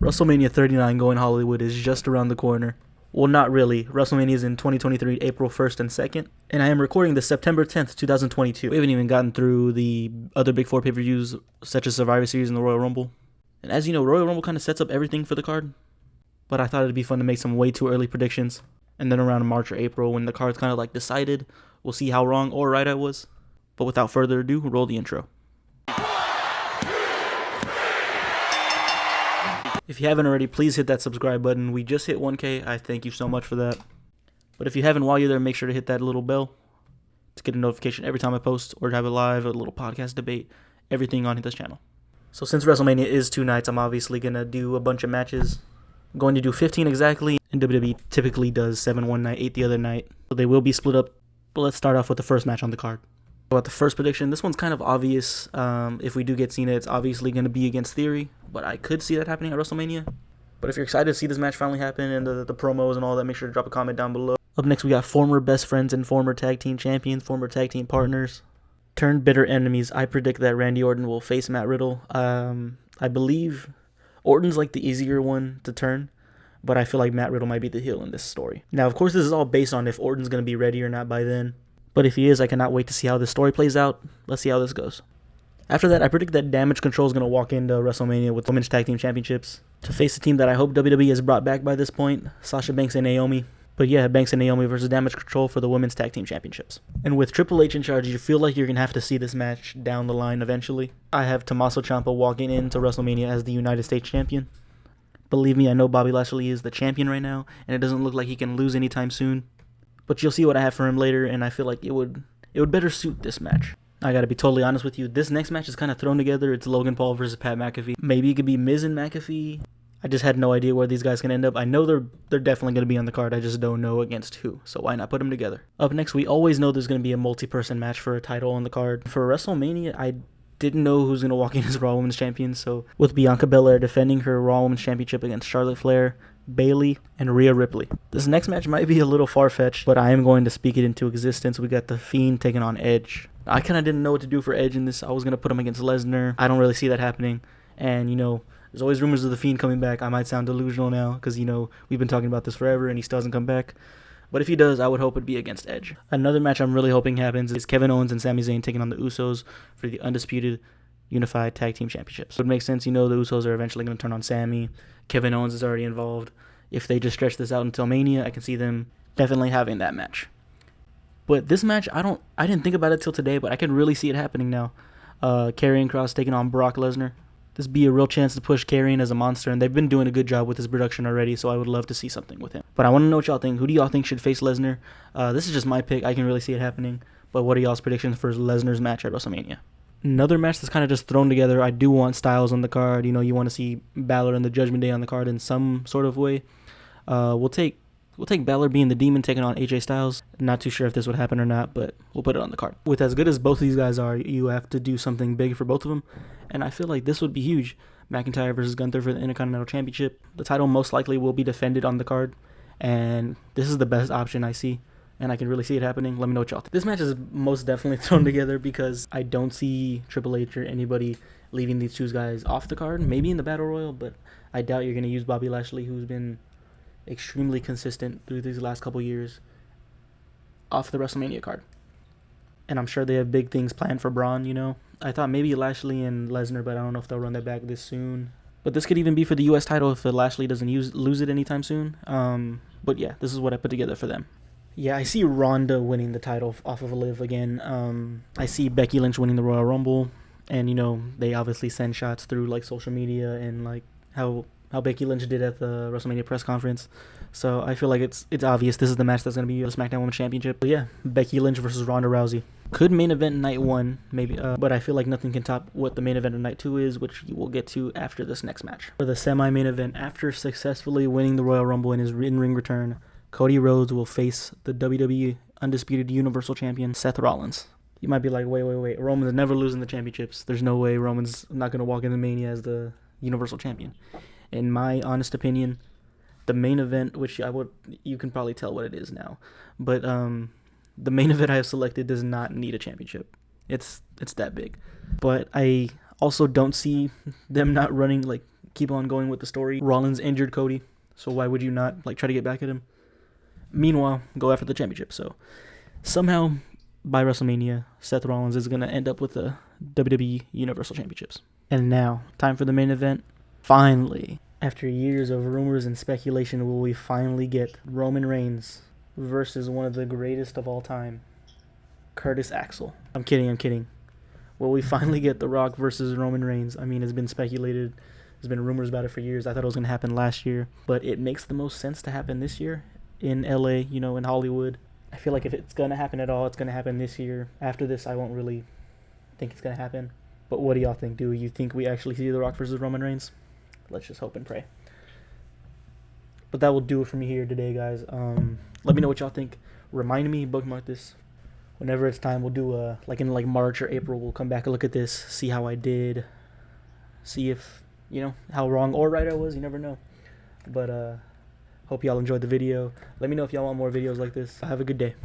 WrestleMania 39 going Hollywood is just around the corner. Well, not really. WrestleMania is in 2023, April 1st and 2nd. And I am recording this September 10th, 2022. We haven't even gotten through the other Big Four pay-per-views, such as Survivor Series and the Royal Rumble. And as you know, Royal Rumble kind of sets up everything for the card. But I thought it'd be fun to make some way too early predictions. And then around March or April, when the card's kind of like decided, we'll see how wrong or right I was. But without further ado, roll the intro. If you haven't already, please hit that subscribe button. We just hit 1K. I thank you so much for that. But if you haven't, while you're there, make sure to hit that little bell to get a notification every time I post or to have a live, a little podcast debate, everything on this channel. So since WrestleMania is 2 nights, I'm obviously going to do a bunch of matches. I'm going to do 15 exactly, and WWE typically does 7 one night, 8 the other night. So they will be split up, but let's start off with the first match on the card. About the first prediction, this one's kind of obvious. If we do get Cena, it's obviously going to be against Theory, but I could see that happening at WrestleMania. But if you're excited to see this match finally happen and the promos and all that, make sure to drop a comment down below. Up next, we got former best friends and former tag team champions, former tag team partners, turned bitter enemies. I predict that Randy Orton will face Matt Riddle. I believe Orton's like the easier one to turn, but I feel like Matt Riddle might be the heel in this story. Now, of course, this is all based on if Orton's going to be ready or not by then. But if he is, I cannot wait to see how this story plays out. Let's see how this goes. After that, I predict that Damage Control is going to walk into WrestleMania with Women's Tag Team Championships to face a team that I hope WWE has brought back by this point, Sasha Banks and Naomi. But yeah, Banks and Naomi versus Damage Control for the Women's Tag Team Championships. And with Triple H in charge, you feel like you're going to have to see this match down the line eventually. I have Tommaso Ciampa walking into WrestleMania as the United States Champion. Believe me, I know Bobby Lashley is the champion right now, and it doesn't look like he can lose anytime soon. But you'll see what I have for him later, and I feel like it would better suit this match. I gotta be totally honest with you, this next match is kind of thrown together. It's Logan Paul versus Pat McAfee. Maybe it could be Miz and McAfee. I just had no idea where these guys can end up. I know they're definitely going to be on the card. I just don't know against who, so why not put them together? Up next, we always know there's going to be a multi-person match for a title on the card. For WrestleMania, I didn't know who's going to walk in as Raw Women's Champion, so with Bianca Belair defending her Raw Women's Championship against Charlotte Flair, Bayley, and Rhea Ripley. This next match might be a little far-fetched, but I am going to speak it into existence. We got The Fiend taking on Edge. I kind of didn't know what to do for Edge in this. I was going to put him against Lesnar. I don't really see that happening. And, there's always rumors of The Fiend coming back. I might sound delusional now because, we've been talking about this forever and he still hasn't come back. But if he does, I would hope it'd be against Edge. Another match I'm really hoping happens is Kevin Owens and Sami Zayn taking on the Usos for the Undisputed Unified Tag Team Championships. It would make sense, the Usos are eventually going to turn on Sami. Kevin Owens is already involved. If they just stretch this out until Mania, I can see them definitely having that match. But this match, I didn't think about it till today, but I can really see it happening now. Karrion Kross taking on Brock Lesnar. This be a real chance to push Karrion as a monster, and they've been doing a good job with his production already, so I would love to see something with him. But I want to know what y'all think. Who do y'all think should face Lesnar? This is just my pick. I can really see it happening. But what are y'all's predictions for Lesnar's match at WrestleMania? Another match that's kind of just thrown together. I do want Styles on the card. You want to see Balor and the Judgment Day on the card in some sort of way. We'll take Balor being the Demon taking on AJ Styles. Not too sure if this would happen or not, but we'll put it on the card. With as good as both of these guys are, you have to do something big for both of them, and I feel like this would be huge. McIntyre versus Gunther for the Intercontinental Championship. The title most likely will be defended on the card, and this is the best option I see, and I can really see it happening. Let me know what y'all think. This match is most definitely thrown together because I don't see Triple H or anybody leaving these two guys off the card. Maybe in the Battle Royal, but I doubt you're going to use Bobby Lashley, who's been extremely consistent through these last couple years, off the WrestleMania card. And I'm sure they have big things planned for Braun, I thought maybe Lashley and Lesnar, but I don't know if they'll run that back this soon. But this could even be for the U.S. title if Lashley doesn't lose it anytime soon. But yeah, this is what I put together for them. Yeah, I see Ronda winning the title off of Liv again. I see Becky Lynch winning the Royal Rumble. And, they obviously send shots through, social media and, how Becky Lynch did at the WrestleMania press conference. So I feel like it's obvious this is the match that's going to be the SmackDown Women's Championship. But yeah, Becky Lynch versus Ronda Rousey. Could main event night 1, maybe, but I feel like nothing can top what the main event of night 2 is, which we'll get to after this next match. For the semi-main event, after successfully winning the Royal Rumble in his in-ring return, Cody Rhodes will face the WWE Undisputed Universal Champion, Seth Rollins. You might be like, wait, Roman's never losing the championships. There's no way Roman's not going to walk into Mania as the Universal Champion. In my honest opinion, the main event, which you can probably tell what it is now, but the main event I have selected does not need a championship. It's that big. But I also don't see them not running, keep on going with the story. Rollins injured Cody, so why would you not like try to get back at him? Meanwhile, go after the championship. So somehow by WrestleMania, Seth Rollins is gonna end up with the WWE Universal Championships. And now, time for the main event. Finally, after years of rumors and speculation, will we finally get Roman Reigns versus one of the greatest of all time, Curtis Axel? I'm kidding. Will we finally get The Rock versus Roman Reigns? I mean, it's been speculated. There's been rumors about it for years. I thought it was going to happen last year. But it makes the most sense to happen this year in LA, in Hollywood. I feel like if it's going to happen at all, it's going to happen this year. After this, I won't really think it's going to happen. But what do y'all think? Do you think we actually see The Rock versus Roman Reigns? Let's just hope and pray. But that will do it for me here today, guys. Let me know what y'all think. Remind me, bookmark this. Whenever it's time, we'll do in March or April, we'll come back and look at this, see how I did, see if, how wrong or right I was. You never know. But hope y'all enjoyed the video. Let me know if y'all want more videos like this. Have a good day.